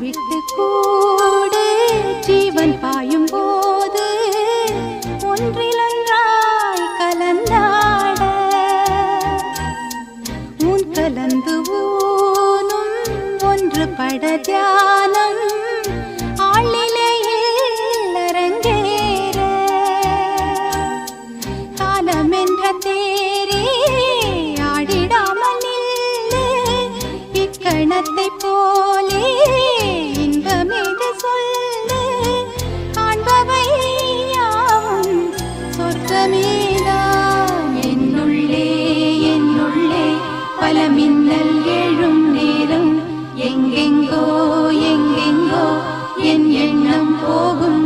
விட்டு கூடு ஜீவன் பாயும் போது ஒன்றிலொன்றாய் கலந்தாட உன் கலந்து ஊனும் ஒன்றுபட தியானம் ஆளிலையில் அரங்கேற காலம் என்ற தேரே ஆடிடாமல் நில்லு இக்கணத்தை போலே இன்பமிது சொல்லு காண்பவை யாவும் சொர்க்கமேதான் என்னுள்ளே பல மின்னல் எழும் நேரம் எங்கெங்கோ என் எண்ணம் போகும்